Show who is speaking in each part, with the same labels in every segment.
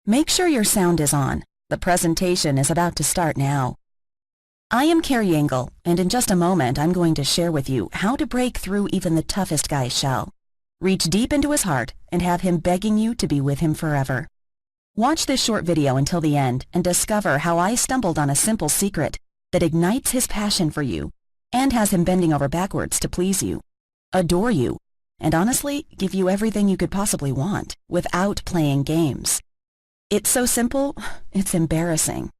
Speaker 1: Make sure your sound is on. The presentation is about to start now. I am Carrie Engel, and in just a moment I'm going to share with you how to break through even the toughest guy's shell. Reach deep into his heart and have him begging you to be with him forever. Watch this short video until the end and discover how I stumbled on a simple secret that ignites his passion for you and has him bending over backwards to please you, adore you, and honestly give you everything you could possibly want without playing games. It's so simple, it's embarrassing.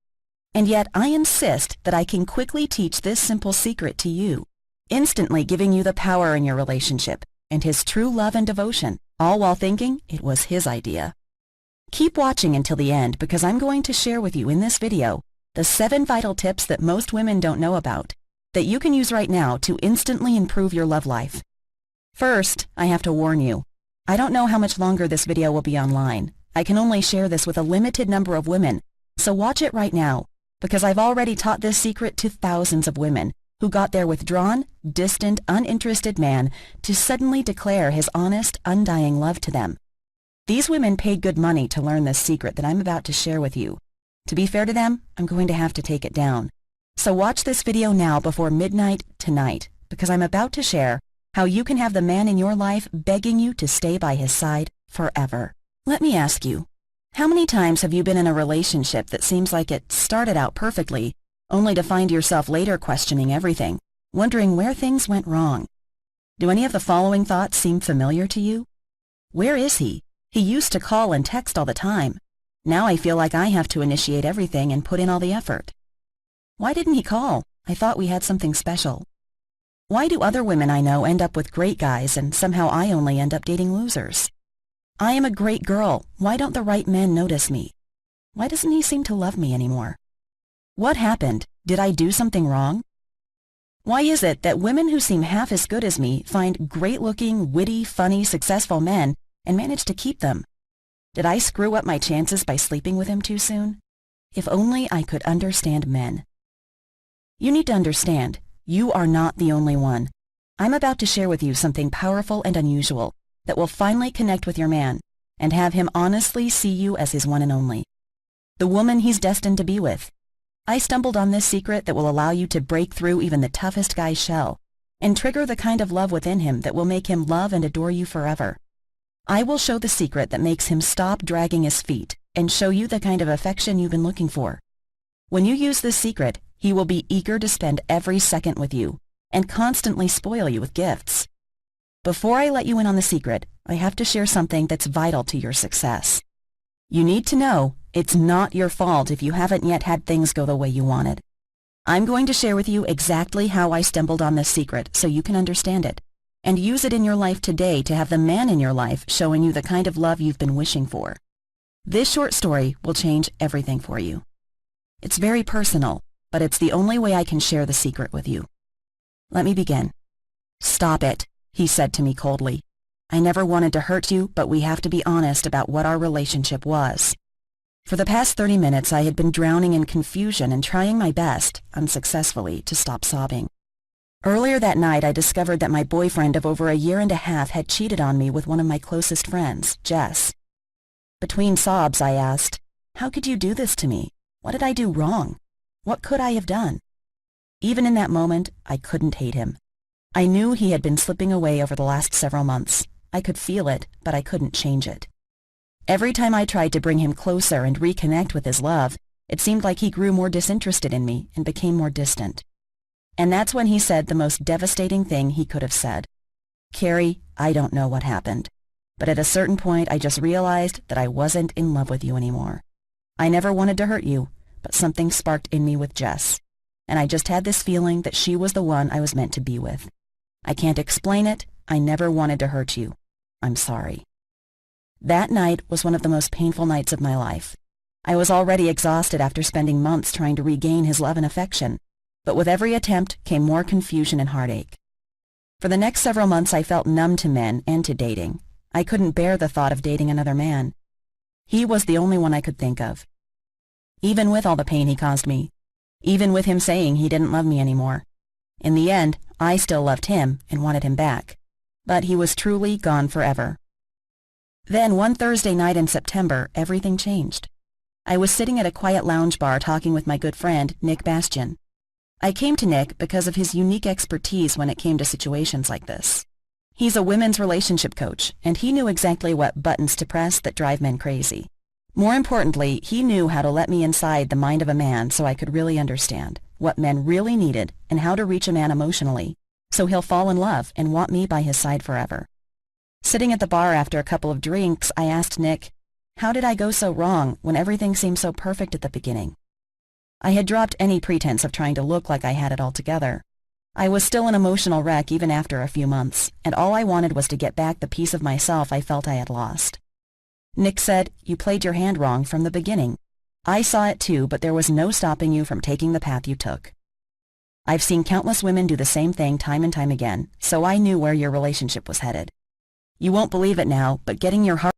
Speaker 1: And yet I insist that I can quickly teach this simple secret to you, instantly giving you the power in your relationship and his true love and devotion, all while thinking it was his idea. Keep watching until the end because I'm going to share with you in this video the 7 vital tips that most women don't know about, that you can use right now to instantly improve your love life. First, I have to warn you, I don't know how much longer this video will be online. I can only share this with a limited number of women, so watch it right now, because I've already taught this secret to thousands of women who got their withdrawn, distant, uninterested man to suddenly declare his honest, undying love to them. These women paid good money to learn this secret that I'm about to share with you. To be fair to them, I'm going to have to take it down. So watch this video now before midnight tonight, because I'm about to share how you can have the man in your life begging you to stay by his side forever. Let me ask you, how many times have you been in a relationship that seems like it started out perfectly, only to find yourself later questioning everything, wondering where things went wrong? Do any of the following thoughts seem familiar to you? Where is he? He used to call and text all the time. Now I feel like I have to initiate everything and put in all the effort. Why didn't he call? I thought we had something special. Why do other women I know end up with great guys and somehow I only end up dating losers? I am a great girl. Why don't the right men notice me? Why doesn't he seem to love me anymore? What happened? Did I do something wrong? Why is it that women who seem half as good as me find great-looking, witty, funny, successful men and manage to keep them? Did I screw up my chances by sleeping with him too soon? If only I could understand men. You need to understand, you are not the only one. I'm about to share with you something powerful and unusual that will finally connect with your man and have him honestly see you as his one and only, the woman he's destined to be with. I stumbled on this secret that will allow you to break through even the toughest guy's shell and trigger the kind of love within him that will make him love and adore you forever. I will show the secret that makes him stop dragging his feet and show you the kind of affection you've been looking for. When you use this secret, he will be eager to spend every second with you and constantly spoil you with gifts. Before I let you in on the secret, I have to share something that's vital to your success. You need to know it's not your fault if you haven't yet had things go the way you wanted. I'm going to share with you exactly how I stumbled on this secret so you can understand it and use it in your life today to have the man in your life showing you the kind of love you've been wishing for. This short story will change everything for you. It's very personal, but it's the only way I can share the secret with you. Let me begin. Stop it, he said to me coldly. I never wanted to hurt you, but we have to be honest about what our relationship was. For the past 30 minutes, I had been drowning in confusion and trying my best, unsuccessfully, to stop sobbing. Earlier that night, I discovered that my boyfriend of over a year and a half had cheated on me with one of my closest friends, Jess. Between sobs, I asked, "How could you do this to me? What did I do wrong? What could I have done?" Even in that moment, I couldn't hate him. I knew he had been slipping away over the last several months. I could feel it, but I couldn't change it. Every time I tried to bring him closer and reconnect with his love, it seemed like he grew more disinterested in me and became more distant. And that's when he said the most devastating thing he could have said. "Carrie, I don't know what happened, but at a certain point I just realized that I wasn't in love with you anymore. I never wanted to hurt you, but something sparked in me with Jess, and I just had this feeling that she was the one I was meant to be with. I can't explain it. I never wanted to hurt you. I'm sorry." That night was one of the most painful nights of my life. I was already exhausted after spending months trying to regain his love and affection, but with every attempt came more confusion and heartache. For the next several months I felt numb to men and to dating. I couldn't bear the thought of dating another man. He was the only one I could think of. Even with all the pain he caused me, even with him saying he didn't love me anymore. In the end, I still loved him and wanted him back, but he was truly gone forever. Then one Thursday night in September, everything changed. I was sitting at a quiet lounge bar talking with my good friend, Nick Bastian. I came to Nick because of his unique expertise when it came to situations like this. He's a women's relationship coach, and he knew exactly what buttons to press that drive men crazy. More importantly, he knew how to let me inside the mind of a man so I could really understand what men really needed and how to reach a man emotionally, so he'll fall in love and want me by his side forever. Sitting at the bar after a couple of drinks, I asked Nick, how did I go so wrong when everything seemed so perfect at the beginning? I had dropped any pretense of trying to look like I had it all together. I was still an emotional wreck even after a few months, and all I wanted was to get back the piece of myself I felt I had lost. Nick said, you played your hand wrong from the beginning. I saw it too, but there was no stopping you from taking the path you took. I've seen countless women do the same thing time and time again, so I knew where your relationship was headed. You won't believe it now, but getting your heart